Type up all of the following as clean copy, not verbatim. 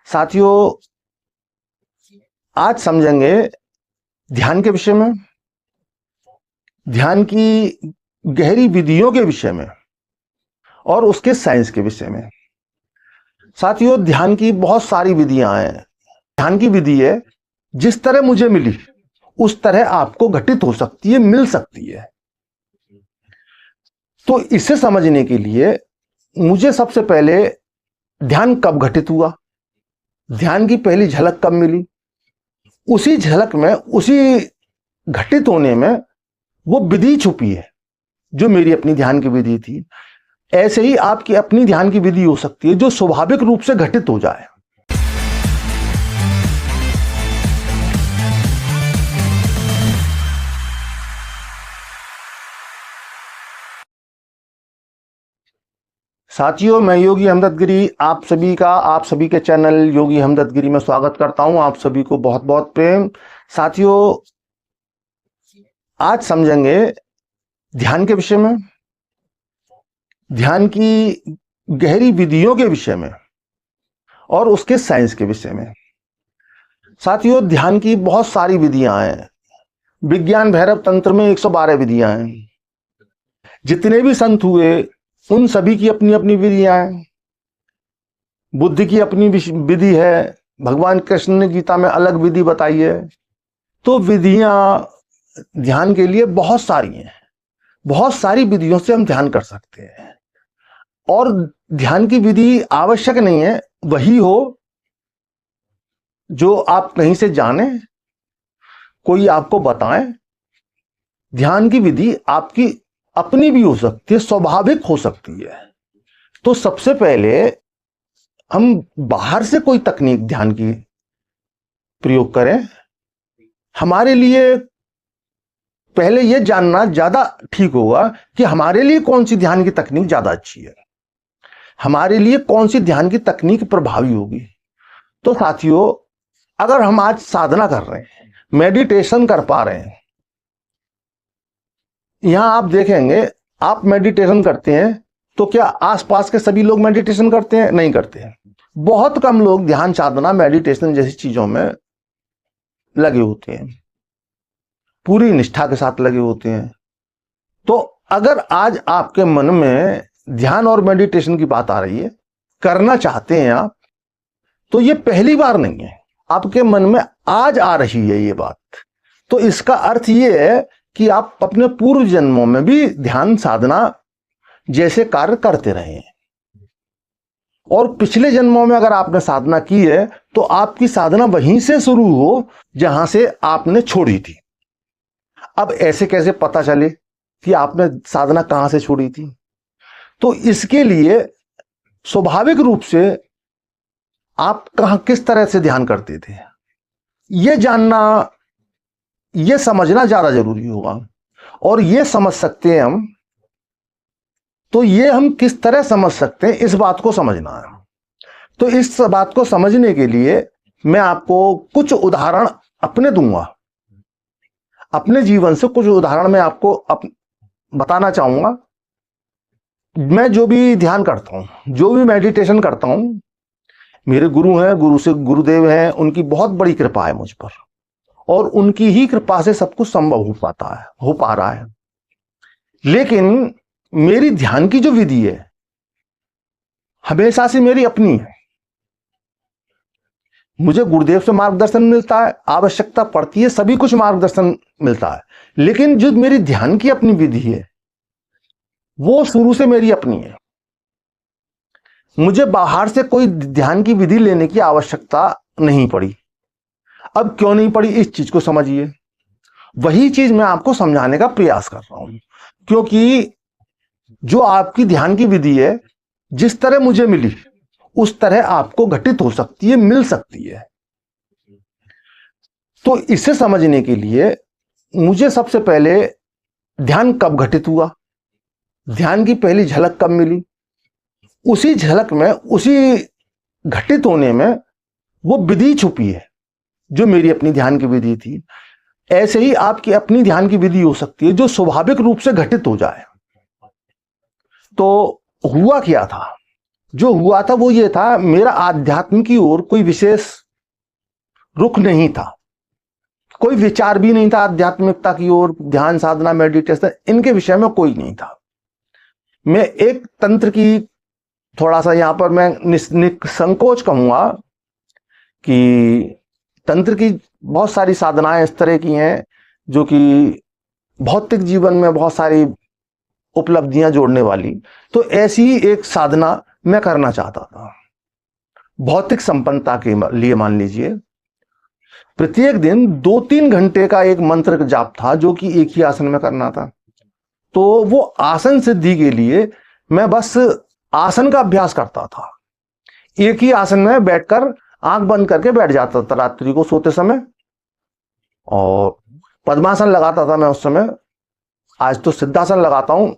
साथियों, आज समझेंगे ध्यान के विषय में, ध्यान की गहरी विधियों के विषय में और उसके साइंस के विषय में। साथियों, ध्यान की बहुत सारी विधियां हैं। ध्यान की विधि है जिस तरह मुझे मिली उस तरह आपको घटित हो सकती है, मिल सकती है। तो इसे समझने के लिए मुझे सबसे पहले ध्यान कब घटित हुआ, ध्यान की पहली झलक कब मिली, उसी झलक में, उसी घटित होने में वो विधि छुपी है जो मेरी अपनी ध्यान की विधि थी। ऐसे ही आपकी अपनी ध्यान की विधि हो सकती है जो स्वाभाविक रूप से घटित हो जाए। साथियों, मैं योगी हमदर्द गिरी आप सभी के चैनल योगी हमदर्द गिरी में स्वागत करता हूं। आप सभी को बहुत बहुत प्रेम। साथियों, आज समझेंगे ध्यान के विषय में, ध्यान की गहरी विधियों के विषय में और उसके साइंस के विषय में। साथियों, ध्यान की बहुत सारी विधियां हैं। विज्ञान भैरव तंत्र में 112 विधियां हैं। जितने भी संत हुए उन सभी की अपनी अपनी विधियां हैं। बुद्ध की अपनी विधि है, भगवान कृष्ण ने गीता में अलग विधि बताई है। तो विधियां ध्यान के लिए बहुत सारी हैं। बहुत सारी विधियों से हम ध्यान कर सकते हैं। और ध्यान की विधि आवश्यक नहीं है वही हो जो आप कहीं से जाने, कोई आपको बताए। ध्यान की विधि आपकी अपनी भी हो सकती है, स्वाभाविक हो सकती है। तो सबसे पहले हम बाहर से कोई तकनीक ध्यान की प्रयोग करें। हमारे लिए पहले यह जानना ज्यादा ठीक होगा कि हमारे लिए कौन सी ध्यान की तकनीक ज्यादा अच्छी है, हमारे लिए कौन सी ध्यान की तकनीक प्रभावी होगी। तो साथियों, अगर हम आज साधना कर रहे हैं, मेडिटेशन कर पा रहे हैं, यहां आप देखेंगे, आप मेडिटेशन करते हैं तो क्या आसपास के सभी लोग मेडिटेशन करते हैं? नहीं करते हैं। बहुत कम लोग ध्यान साधना, मेडिटेशन जैसी चीजों में लगे होते हैं, पूरी निष्ठा के साथ लगे होते हैं। तो अगर आज आपके मन में ध्यान और मेडिटेशन की बात आ रही है, करना चाहते हैं आप, तो ये पहली बार नहीं है, आपके मन में आज आ रही है ये बात। तो इसका अर्थ ये है कि आप अपने पूर्व जन्मों में भी ध्यान साधना जैसे कार्य करते रहे हैं। और पिछले जन्मों में अगर आपने साधना की है तो आपकी साधना वहीं से शुरू हो जहां से आपने छोड़ी थी। अब ऐसे कैसे पता चले कि आपने साधना कहां से छोड़ी थी? तो इसके लिए स्वाभाविक रूप से आप कहां, किस तरह से ध्यान करते थे, यह जानना, यह समझना ज्यादा जरूरी होगा। और यह समझ सकते हैं हम, तो यह हम किस तरह समझ सकते हैं, इस बात को समझना है। तो इस बात को समझने के लिए मैं आपको कुछ उदाहरण अपने दूंगा, अपने जीवन से कुछ उदाहरण मैं आपको बताना चाहूंगा। मैं जो भी ध्यान करता हूं, जो भी मेडिटेशन करता हूं, मेरे गुरु हैं, गुरु से गुरुदेव हैं, उनकी बहुत बड़ी कृपा है मुझ पर, और उनकी ही कृपा से सब कुछ संभव हो पा रहा है। लेकिन मेरी ध्यान की जो विधि है हमेशा से मेरी अपनी है। मुझे गुरुदेव से मार्गदर्शन मिलता है, आवश्यकता पड़ती है, सभी कुछ मार्गदर्शन मिलता है। लेकिन जो मेरी ध्यान की अपनी विधि है वो शुरू से मेरी अपनी है। मुझे बाहर से कोई ध्यान की विधि लेने की आवश्यकता नहीं पड़ी। अब क्यों नहीं पड़ी, इस चीज को समझिए। वही चीज मैं आपको समझाने का प्रयास कर रहा हूं, क्योंकि जो आपकी ध्यान की विधि है, जिस तरह मुझे मिली उस तरह आपको घटित हो सकती है, मिल सकती है। तो इसे समझने के लिए मुझे सबसे पहले ध्यान कब घटित हुआ, ध्यान की पहली झलक कब मिली, उसी झलक में, उसी घटित होने में वो विधि छुपी है जो मेरी अपनी ध्यान की विधि थी। ऐसे ही आपकी अपनी ध्यान की विधि हो सकती है जो स्वाभाविक रूप से घटित हो जाए। तो हुआ क्या था, जो हुआ था वो ये था, मेरा आध्यात्म की ओर कोई विशेष रुख नहीं था, कोई विचार भी नहीं था आध्यात्मिकता की ओर, ध्यान साधना मेडिटेशन इनके विषय में कोई नहीं था। मैं एक तंत्र की, थोड़ा सा यहां पर मैं निसंकोच कहूंगा कि तंत्र की बहुत सारी साधनाएं इस तरह की हैं जो कि भौतिक जीवन में बहुत सारी उपलब्धियां जोड़ने वाली। तो ऐसी ही एक साधना मैं करना चाहता था भौतिक संपन्नता के लिए। मान लीजिए प्रत्येक दिन 2-3 घंटे का एक मंत्र जाप था जो कि एक ही आसन में करना था। तो वो आसन सिद्धि के लिए मैं बस आसन का अभ्यास करता था। एक ही आसन में बैठकर आंख बंद करके बैठ जाता था रात्रि को सोते समय, और पद्मासन लगाता था मैं उस समय। आज तो सिद्धासन लगाता हूं,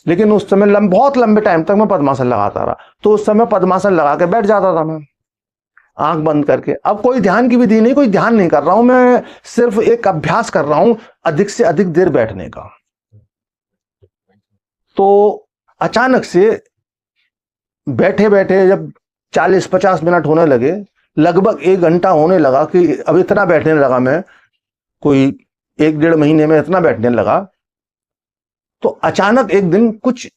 लेकिन उस समय बहुत लंबे टाइम तक मैं पद्मासन लगाता रहा। तो उस समय पद्मासन लगा के बैठ जाता था मैं आंख बंद करके। अब कोई ध्यान की विधि नहीं, कोई ध्यान नहीं कर रहा हूं मैं, सिर्फ एक अभ्यास कर रहा हूं अधिक से अधिक देर बैठने का। तो अचानक से बैठे बैठे जब 40-50 मिनट होने लगे, लगभग 1 घंटा होने लगा कि अब इतना बैठने लगा मैं, कोई 1-1.5 महीने में इतना बैठने लगा। तो अचानक एक दिन कुछ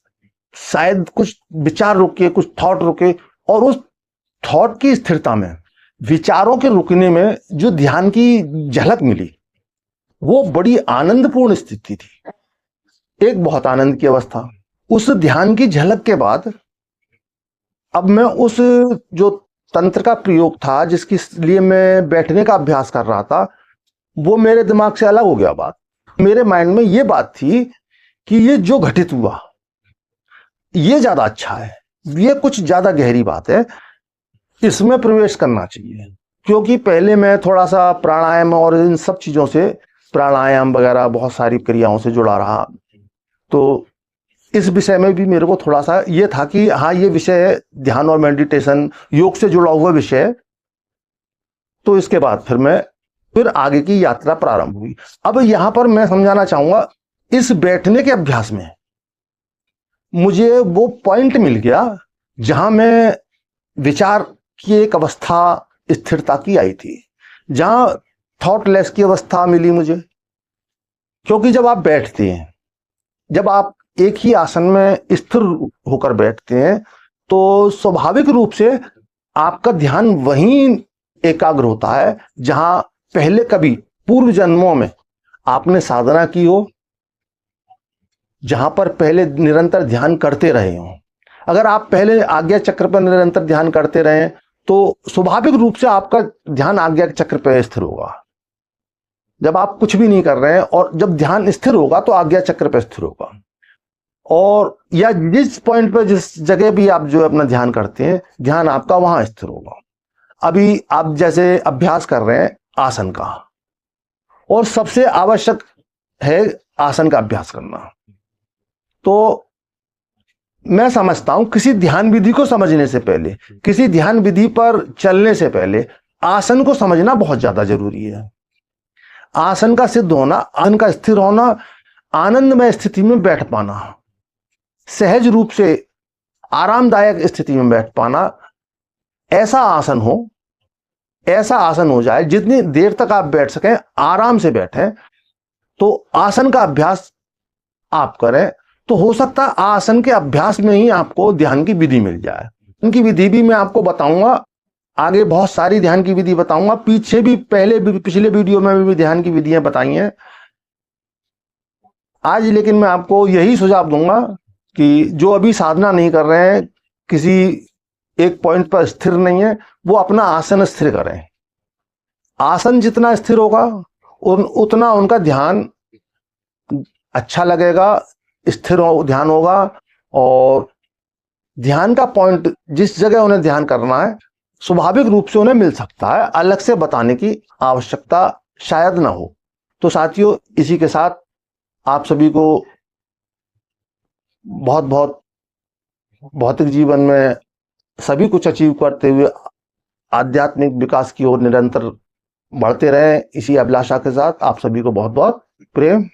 शायद कुछ विचार रुके, कुछ थॉट रुके, और उस थॉट की स्थिरता में, विचारों के रुकने में जो ध्यान की झलक मिली वो बड़ी आनंदपूर्ण स्थिति थी, एक बहुत आनंद की अवस्था। उस ध्यान की झलक के बाद अब मैं उस जो तंत्र का प्रयोग था जिसके लिए मैं बैठने का अभ्यास कर रहा था, वो मेरे दिमाग से अलग हो गया। बात मेरे माइंड में ये बात थी कि ये जो घटित हुआ ये ज्यादा अच्छा है, ये कुछ ज्यादा गहरी बात है, इसमें प्रवेश करना चाहिए। क्योंकि पहले मैं थोड़ा सा प्राणायाम और इन सब चीजों से, प्राणायाम वगैरह बहुत सारी क्रियाओं से जुड़ा रहा, तो इस विषय में भी मेरे को थोड़ा सा ये था कि हाँ ये विषय ध्यान और मेडिटेशन योग से जुड़ा हुआ विषय है। तो इसके बाद फिर आगे की यात्रा प्रारंभ हुई। अब यहां पर मैं समझाना चाहूंगा, इस बैठने के अभ्यास में मुझे वो पॉइंट मिल गया जहां मैं विचार की एक अवस्था स्थिरता की आई थी, जहां थॉटलेस की अवस्था मिली मुझे। क्योंकि जब आप बैठते हैं, जब आप एक ही आसन में स्थिर होकर बैठते हैं, तो स्वाभाविक रूप से आपका ध्यान वहीं एकाग्र होता है जहां पहले कभी पूर्व जन्मों में आपने साधना की हो, जहां पर पहले निरंतर ध्यान करते रहे हो। अगर आप पहले आज्ञा चक्र पर निरंतर ध्यान करते रहे तो स्वाभाविक रूप से आपका ध्यान आज्ञा चक्र पर स्थिर होगा। जब आप कुछ भी नहीं कर रहे हैं और जब ध्यान स्थिर होगा तो आज्ञा चक्र पर स्थिर होगा। और या जिस पॉइंट पर, जिस जगह भी आप जो अपना ध्यान करते हैं, ध्यान आपका वहां स्थिर होगा। अभी आप जैसे अभ्यास कर रहे हैं आसन का, और सबसे आवश्यक है आसन का अभ्यास करना। तो मैं समझता हूं किसी ध्यान विधि को समझने से पहले, किसी ध्यान विधि पर चलने से पहले आसन को समझना बहुत ज्यादा जरूरी है। आसन का सिद्ध होना, आसन का स्थिर होना, आनंदमय स्थिति में बैठ पाना, सहज रूप से आरामदायक स्थिति में बैठ पाना, ऐसा आसन हो जाए जितनी देर तक आप बैठ सकें, आराम से बैठें। तो आसन का अभ्यास आप करें तो हो सकता है आसन के अभ्यास में ही आपको ध्यान की विधि मिल जाए। उनकी विधि भी मैं आपको बताऊंगा आगे, बहुत सारी ध्यान की विधि बताऊंगा। पीछे भी पिछले वीडियो में भी ध्यान की विधियां बताई हैं आज। लेकिन मैं आपको यही सुझाव दूंगा कि जो अभी साधना नहीं कर रहे हैं, किसी एक पॉइंट पर स्थिर नहीं है, वो अपना आसन स्थिर करें। आसन जितना स्थिर होगा उतना उनका ध्यान अच्छा लगेगा, स्थिर ध्यान होगा। और ध्यान का पॉइंट जिस जगह उन्हें ध्यान करना है स्वाभाविक रूप से उन्हें मिल सकता है, अलग से बताने की आवश्यकता शायद ना हो। तो साथियों, इसी के साथ आप सभी को बहुत बहुत भौतिक जीवन में सभी कुछ अचीव करते हुए आध्यात्मिक विकास की ओर निरंतर बढ़ते रहें, इसी अभिलाषा के साथ आप सभी को बहुत बहुत प्रेम।